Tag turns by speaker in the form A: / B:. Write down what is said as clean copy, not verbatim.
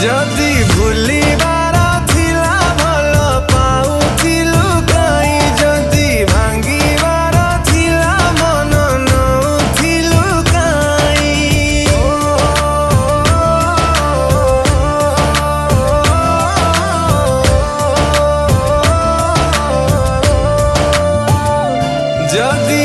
A: जदि भूलिबार थिला भल पाउथिलु काई, जदि भांगिबार थिला मन नउथिलु काई। जदि